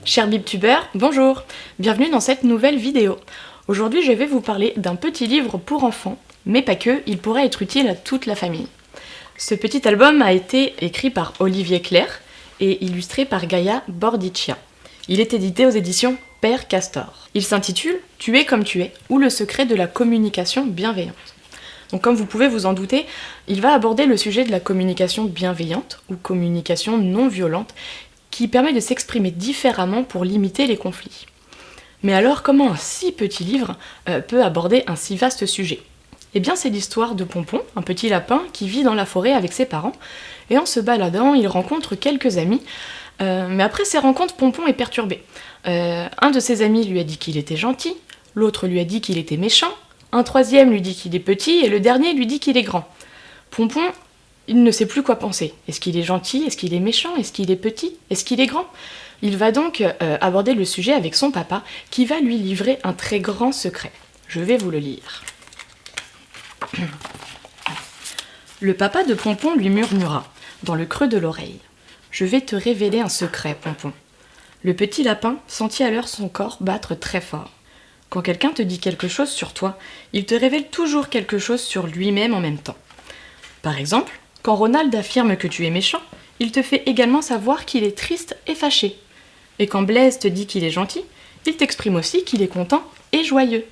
Chers BibTubers, bonjour! Bienvenue dans cette nouvelle vidéo. Aujourd'hui, je vais vous parler d'un petit livre pour enfants, mais pas que, il pourrait être utile à toute la famille. Ce petit album a été écrit par Olivier Clerc et illustré par Gaia Bordicchia. Il est édité aux éditions Père Castor. Il s'intitule « Tu es comme tu es » ou le secret de la communication bienveillante. Donc comme vous pouvez vous en douter, il va aborder le sujet de la communication bienveillante ou communication non violente qui permet de s'exprimer différemment pour limiter les conflits. Mais alors, comment un si petit livre peut aborder un si vaste sujet ? Eh bien, c'est l'histoire de Pompon, un petit lapin qui vit dans la forêt avec ses parents, et en se baladant, il rencontre quelques amis, mais après ces rencontres, Pompon est perturbé. Un de ses amis lui a dit qu'il était gentil, l'autre lui a dit qu'il était méchant, un troisième lui dit qu'il est petit, et le dernier lui dit qu'il est grand. Pompon, il ne sait plus quoi penser. Est-ce qu'il est gentil ? Est-ce qu'il est méchant ? Est-ce qu'il est petit ? Est-ce qu'il est grand ? Il va donc aborder le sujet avec son papa, qui va lui livrer un très grand secret. Je vais vous le lire. Le papa de Pompon lui murmura, dans le creux de l'oreille. « Je vais te révéler un secret, Pompon. » Le petit lapin sentit alors son corps battre très fort. Quand quelqu'un te dit quelque chose sur toi, il te révèle toujours quelque chose sur lui-même en même temps. Par exemple, quand Ronald affirme que tu es méchant, il te fait également savoir qu'il est triste et fâché. Et quand Blaise te dit qu'il est gentil, il t'exprime aussi qu'il est content et joyeux.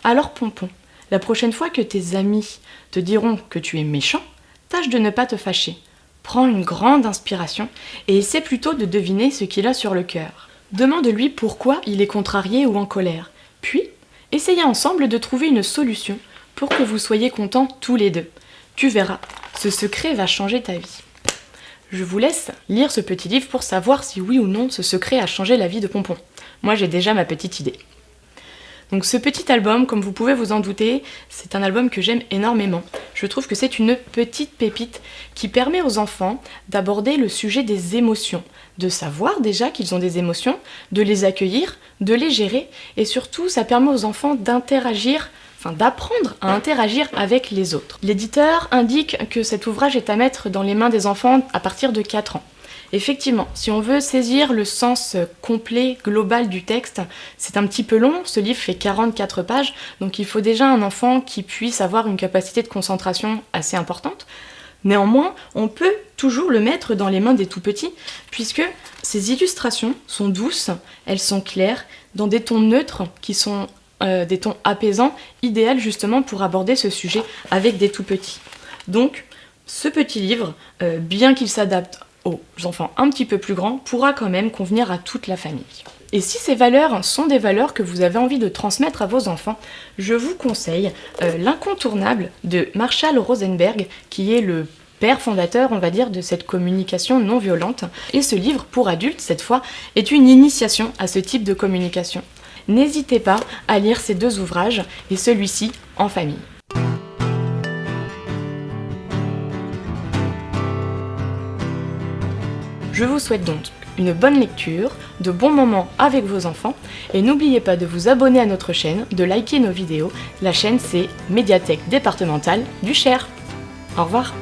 Alors Pompon, la prochaine fois que tes amis te diront que tu es méchant, tâche de ne pas te fâcher. Prends une grande inspiration et essaie plutôt de deviner ce qu'il a sur le cœur. Demande-lui pourquoi il est contrarié ou en colère. Puis, essayez ensemble de trouver une solution pour que vous soyez contents tous les deux. Tu verras, ce secret va changer ta vie. Je vous laisse lire ce petit livre pour savoir si oui ou non ce secret a changé la vie de Pompon. Moi j'ai déjà ma petite idée. Donc ce petit album, comme vous pouvez vous en douter, c'est un album que j'aime énormément. Je trouve que c'est une petite pépite qui permet aux enfants d'aborder le sujet des émotions, de savoir déjà qu'ils ont des émotions, de les accueillir, de les gérer, et surtout ça permet aux enfants d'apprendre à interagir avec les autres. L'éditeur indique que cet ouvrage est à mettre dans les mains des enfants à partir de 4 ans. Effectivement, si on veut saisir le sens complet, global du texte, c'est un petit peu long, ce livre fait 44 pages, donc il faut déjà un enfant qui puisse avoir une capacité de concentration assez importante. Néanmoins, on peut toujours le mettre dans les mains des tout-petits, puisque ces illustrations sont douces, elles sont claires, dans des tons neutres qui sont des tons apaisants, idéal justement pour aborder ce sujet avec des tout-petits. Donc, ce petit livre, bien qu'il s'adapte aux enfants un petit peu plus grands, pourra quand même convenir à toute la famille. Et si ces valeurs sont des valeurs que vous avez envie de transmettre à vos enfants, je vous conseille l'incontournable de Marshall Rosenberg, qui est le père fondateur, on va dire, de cette communication non violente. Et ce livre, pour adultes cette fois, est une initiation à ce type de communication. N'hésitez pas à lire ces deux ouvrages, et celui-ci en famille. Je vous souhaite donc une bonne lecture, de bons moments avec vos enfants, et n'oubliez pas de vous abonner à notre chaîne, de liker nos vidéos. La chaîne c'est Médiathèque départementale du Cher. Au revoir.